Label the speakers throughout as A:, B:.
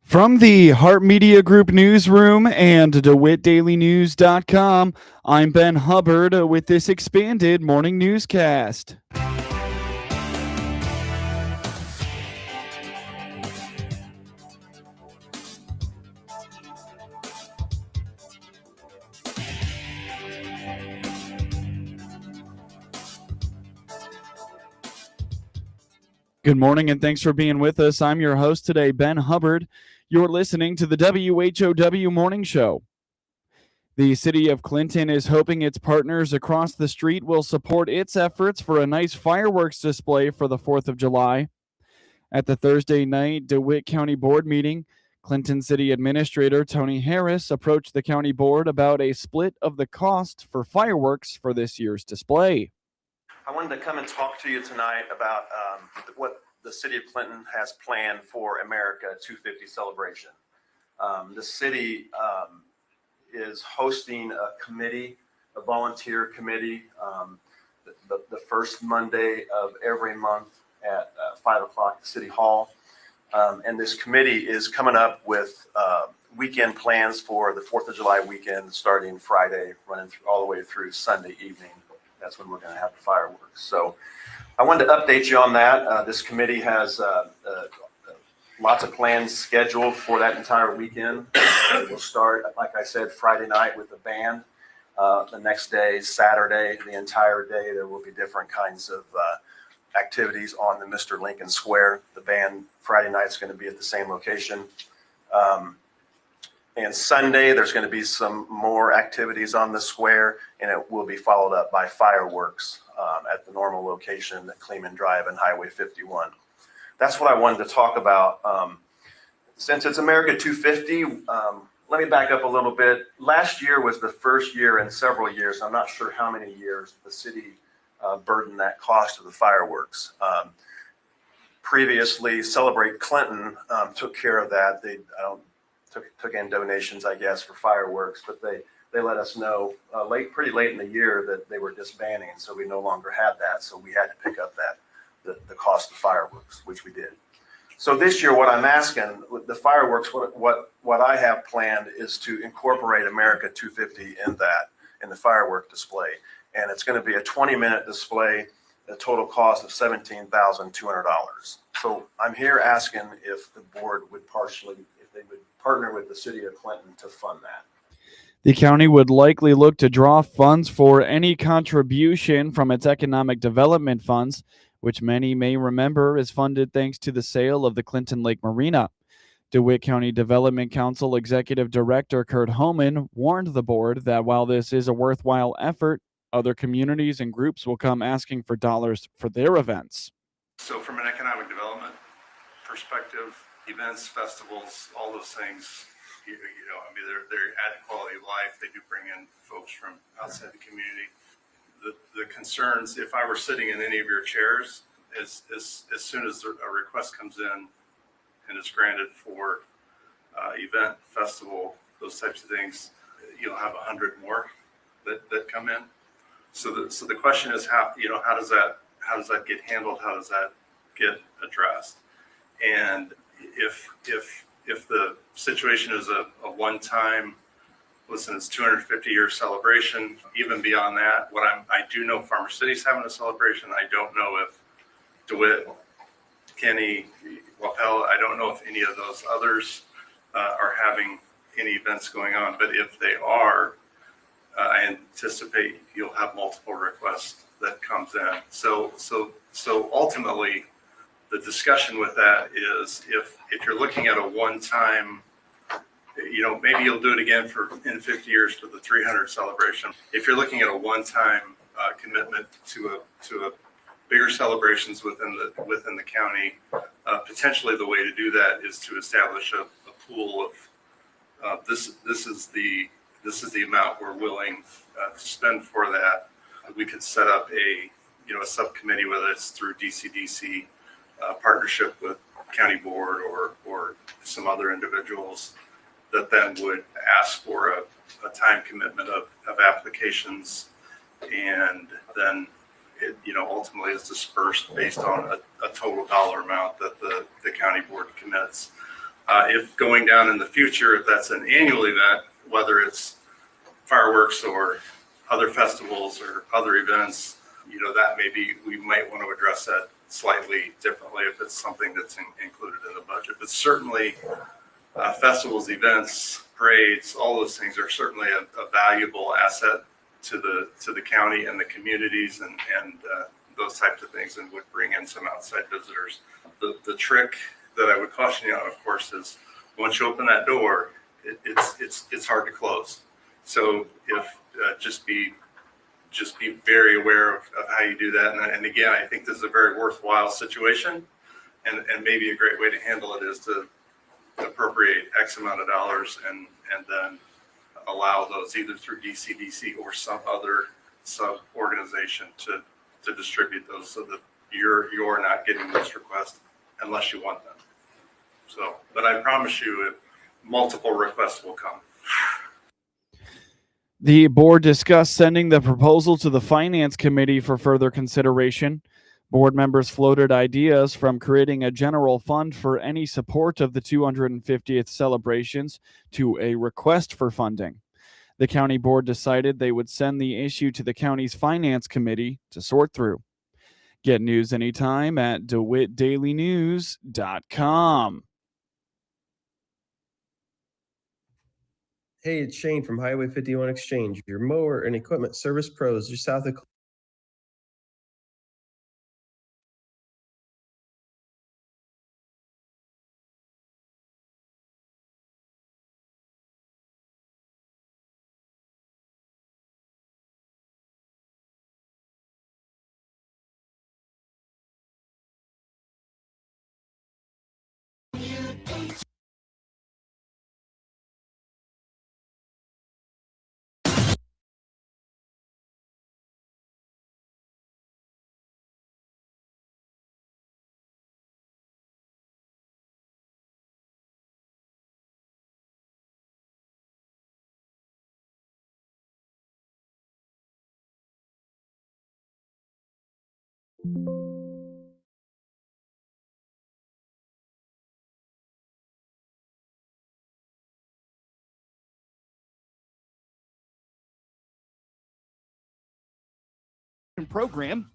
A: From the Hart Media Group newsroom and DeWittDailyNews.com, I'm Ben Hubbard with this expanded morning newscast. Good morning and thanks for being with us. I'm your host today, Ben Hubbard. You're listening to the WHOW Morning Show. The city of Clinton is hoping its partners across the street will support its efforts for a nice fireworks display for the 4th of July. At the Thursday night DeWitt County Board meeting, Clinton City Administrator Tony Harris approached the county board about a split of the cost for fireworks for this year's display.
B: I wanted to come and talk to you tonight about what the city of Clinton has planned for America 250 celebration. The city is hosting a committee, a volunteer committee, the first Monday of every month at 5 o'clock at City Hall. And this committee is coming up with weekend plans for the 4th of July weekend, starting Friday, running all the way through Sunday evening. That's when we're going to have the fireworks. So I wanted to update you on that. This committee has lots of plans scheduled for that entire weekend. We'll start, like I said, Friday night with the band. The next day, Saturday, the entire day, there will be different kinds of activities on the Mr. Lincoln Square. The band Friday night is going to be at the same location. And Sunday, there's going to be some more activities on the square, and it will be followed up by fireworks at the normal location at Kleeman Drive and Highway 51. That's what I wanted to talk about. Since it's America 250, let me back up a little bit. Last year was the first year in several years, I'm not sure how many years, the city burdened that cost of the fireworks. Previously, Celebrate Clinton took care of that. Took in donations, I guess, for fireworks, but they let us know pretty late in the year that they were disbanding, so we no longer had that. So we had to pick up the cost of fireworks, which we did. So this year, what I'm asking with the fireworks, what I have planned is to incorporate America 250 in the firework display, and it's going to be a 20-minute display. The total cost of $17,200. So I'm here asking if the board would partner with the city of Clinton to fund that.
A: The county would likely look to draw funds for any contribution from its economic development funds, which many may remember is funded thanks to the sale of the Clinton Lake Marina. DeWitt County Development Council Executive Director Cade Horton warned the board that while this is a worthwhile effort, other communities and groups will come asking for dollars for their events.
C: So from an economic development perspective, events, festivals, all those things, they're add quality of life. They do bring in folks from outside the community. The concerns, if I were sitting in any of your chairs, as soon as a request comes in and is granted for event, festival, those types of things, you'll have 100 more that come in. So the question is how does that get handled? How does that get addressed? And if the situation is a one-time, listen, it's 250-year celebration. Even beyond that, I do know Farmer City's having a celebration. I don't know if DeWitt, Kenny, Wapella, I don't know if any of those others are having any events going on. But if they are, I anticipate you'll have multiple requests that comes in. So ultimately, the discussion with that is if you're looking at a one-time, maybe you'll do it again in 50 years for the 300 celebration. If you're looking at a one-time commitment to a bigger celebrations within the county, potentially the way to do that is to establish a pool of this is the amount we're willing to spend for that. We could set up a subcommittee, whether it's through DCDC partnership with county board or some other individuals that then would ask for a time commitment of applications, and then it ultimately is dispersed based on a total dollar amount that the county board commits. If going down in the future, if that's an annual event, whether it's fireworks or other festivals or other events, that maybe we might want to address that slightly differently if it's something that's included in the budget. But certainly festivals, events, parades, all those things are certainly a valuable asset to the county and the communities and those types of things, and would bring in some outside visitors. The trick that I would caution you on, of course, is once you open that door, it's hard to close. So if just be very aware of how you do that. And again, I think this is a very worthwhile situation, and maybe a great way to handle it is to appropriate X amount of dollars and then allow those either through DCDC or some other sub organization to distribute those, so that you're not getting those requests unless you want them. So, but I promise you, multiple requests will come.
A: The board discussed sending the proposal to the Finance Committee for further consideration. Board members floated ideas from creating a general fund for any support of the 250th celebrations to a request for funding. The county board decided they would send the issue to the county's Finance Committee to sort through. Get news anytime at DeWittDailyNews.com.
D: Hey, it's Shane from Highway 51 Exchange, your mower and equipment service pros just south of
A: program.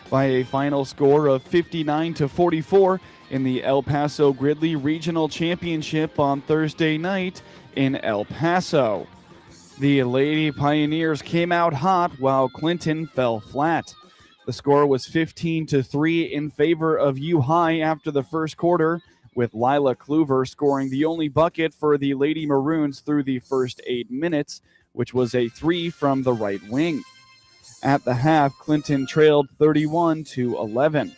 A: By a final score of 59-44 in the El Paso Gridley Regional Championship on Thursday night in El Paso. The Lady Pioneers came out hot while Clinton fell flat. The score was 15-3 in favor of U-High after the first quarter, with Lila Kluver scoring the only bucket for the Lady Maroons through the first 8 minutes, which was a 3 from the right wing. At the half, Clinton trailed 31-11.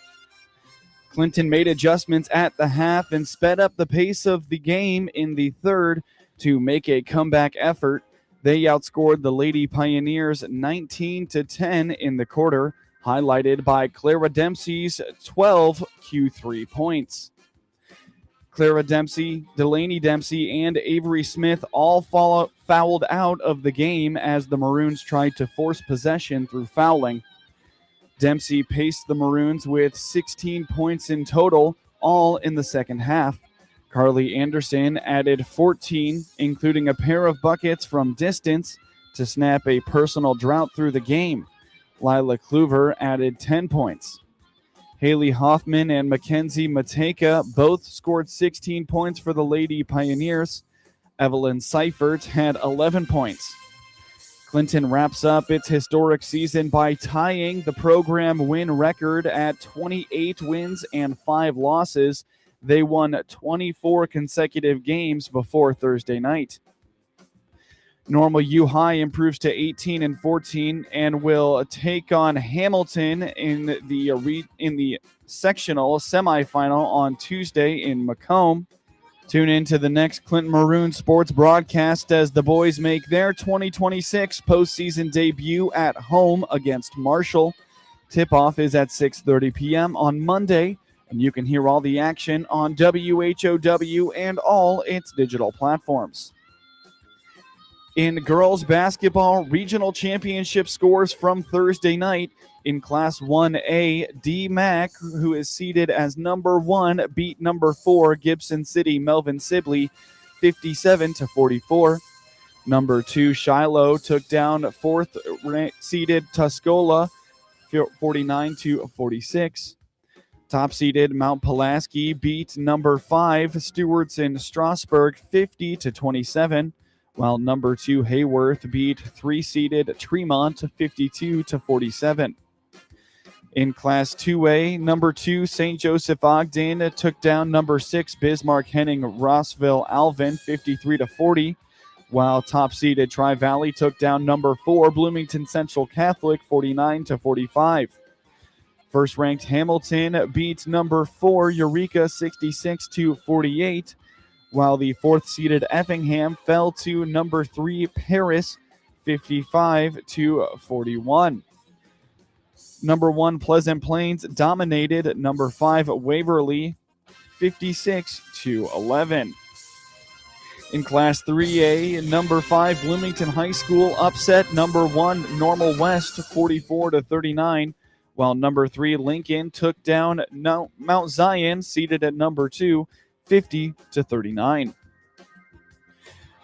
A: Clinton made adjustments at the half and sped up the pace of the game in the third to make a comeback effort. They outscored the Lady Pioneers 19-10 in the quarter, highlighted by Clara Dempsey's 12 Q3 points. Clara Dempsey, Delaney Dempsey, and Avery Smith all fouled out of the game as the Maroons tried to force possession through fouling. Dempsey paced the Maroons with 16 points in total, all in the second half. Carly Anderson added 14, including a pair of buckets from distance, to snap a personal drought through the game. Lila Kluver added 10 points. Haley Hoffman and Mackenzie Mateka both scored 16 points for the Lady Pioneers. Evelyn Seifert had 11 points. Clinton wraps up its historic season by tying the program win record at 28 wins and 5 losses. They won 24 consecutive games before Thursday night. Normal U-High improves to 18-14 and will take on Hamilton in the sectional semifinal on Tuesday in Macomb. Tune in to the next Clinton Maroon sports broadcast as the boys make their 2026 postseason debut at home against Marshall. Tip-off is at 6:30 p.m. on Monday, and you can hear all the action on WHOW and all its digital platforms. In girls basketball, regional championship scores from Thursday night. In Class 1A, D-Mac, who is seeded as number 1, beat number 4 Gibson City Melvin Sibley 57-44. Number 2, Shiloh, took down 4th seeded Tuscola 49-46. Top seeded Mount Pulaski beat number 5 Stewardson Strasburg 50-27. While number 2 Hayworth beat 3-seeded Tremont 52-47. In Class 2A, number 2 St. Joseph Ogden took down number 6 Bismarck Henning Rossville Alvin 53-40, while top-seeded Tri-Valley took down number 4 Bloomington Central Catholic 49-45. First-ranked Hamilton beat number 4 Eureka 66-48, while the 4th-seeded Effingham fell to number 3 Paris 55-41. Number 1 Pleasant Plains dominated number 5 Waverly 56-11. In Class 3A, number 5 Bloomington High School upset number 1 Normal West 44-39, while number 3 Lincoln took down Mount Zion, seated at number 2 50-39.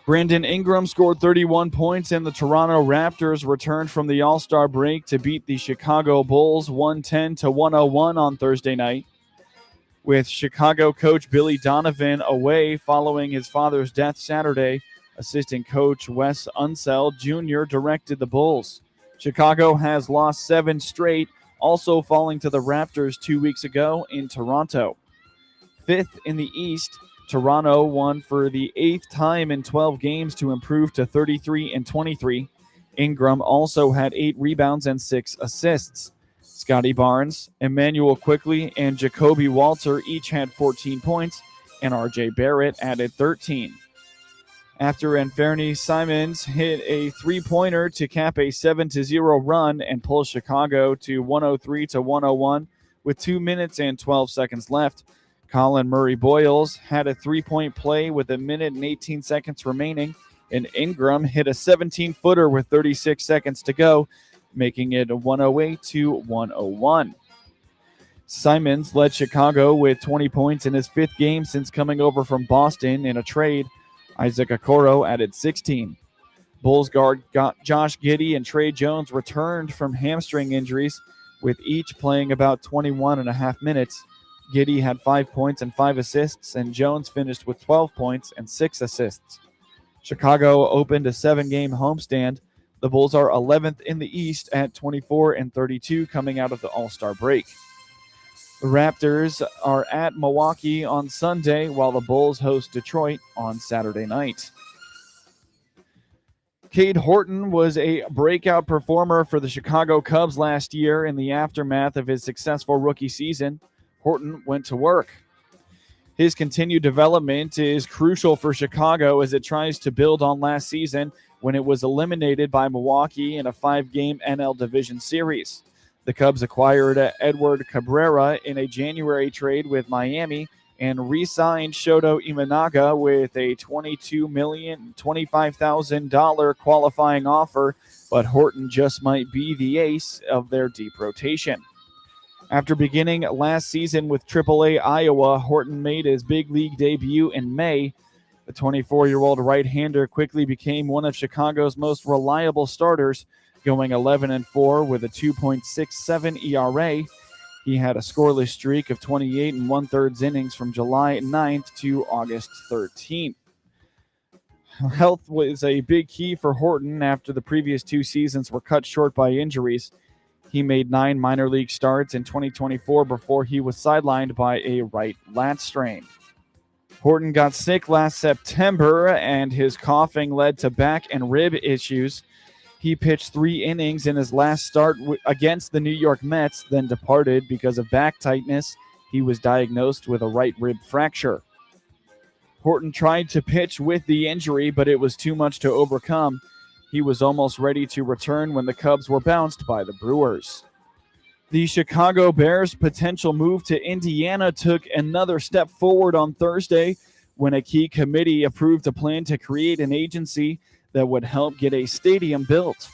A: Brandon Ingram scored 31 points, and the Toronto Raptors returned from the All-Star break to beat the Chicago Bulls 110-101 on Thursday night. With Chicago coach Billy Donovan away following his father's death Saturday, assistant coach Wes Unseld Jr. directed the Bulls. Chicago has lost 7 straight, also falling to the Raptors 2 weeks ago in Toronto. 5th in the East, Toronto won for the 8th time in 12 games to improve to 33-23. Ingram also had 8 rebounds and 6 assists. Scotty Barnes, Emmanuel Quickley, and Jacoby Walter each had 14 points, and R.J. Barrett added 13. After Anferny Simons hit a three-pointer to cap a 7-0 run and pull Chicago to 103-101 with 2 minutes and 12 seconds left, Colin Murray Boyles had a three-point play with 1 minute and 18 seconds remaining, and Ingram hit a 17-footer with 36 seconds to go, making it 108-101. Simons led Chicago with 20 points in his 5th game since coming over from Boston in a trade. Isaac Okoro added 16. Bulls guard Josh Giddey and Trey Jones returned from hamstring injuries, with each playing about 21.5 minutes. Giddey had 5 points and 5 assists, and Jones finished with 12 points and 6 assists. Chicago opened a 7-game homestand. The Bulls are 11th in the East at 24-32 coming out of the All-Star break. The Raptors are at Milwaukee on Sunday, while the Bulls host Detroit on Saturday night. Cade Horton was a breakout performer for the Chicago Cubs last year in the aftermath of his successful rookie season. Horton went to work. His continued development is crucial for Chicago as it tries to build on last season when it was eliminated by Milwaukee in a 5-game NL Division Series. The Cubs acquired Edward Cabrera in a January trade with Miami and re-signed Shoto Imanaga with a $22,025,000 qualifying offer, but Horton just might be the ace of their deep rotation. After beginning last season with AAA Iowa, Horton made his big league debut in May. The 24-year-old right-hander quickly became one of Chicago's most reliable starters, going 11-4 with a 2.67 ERA. He had a scoreless streak of 28 1/3 innings from July 9th to August 13th. Health was a big key for Horton after the previous 2 seasons were cut short by injuries. He made 9 minor league starts in 2024 before he was sidelined by a right lat strain. Horton got sick last September, and his coughing led to back and rib issues. He pitched 3 innings in his last start against the New York Mets, then departed because of back tightness. He was diagnosed with a right rib fracture. Horton tried to pitch with the injury, but it was too much to overcome. He was almost ready to return when the Cubs were bounced by the Brewers. The Chicago Bears' potential move to Indiana took another step forward on Thursday when a key committee approved a plan to create an agency that would help get a stadium built.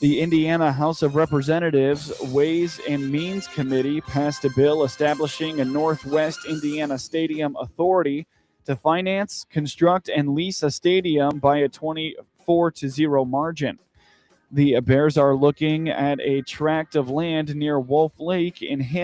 A: The Indiana House of Representatives Ways and Means Committee passed a bill establishing a Northwest Indiana Stadium Authority to finance, construct, and lease a stadium by a 24-0 margin. The Bears are looking at a tract of land near Wolf Lake in Hampton.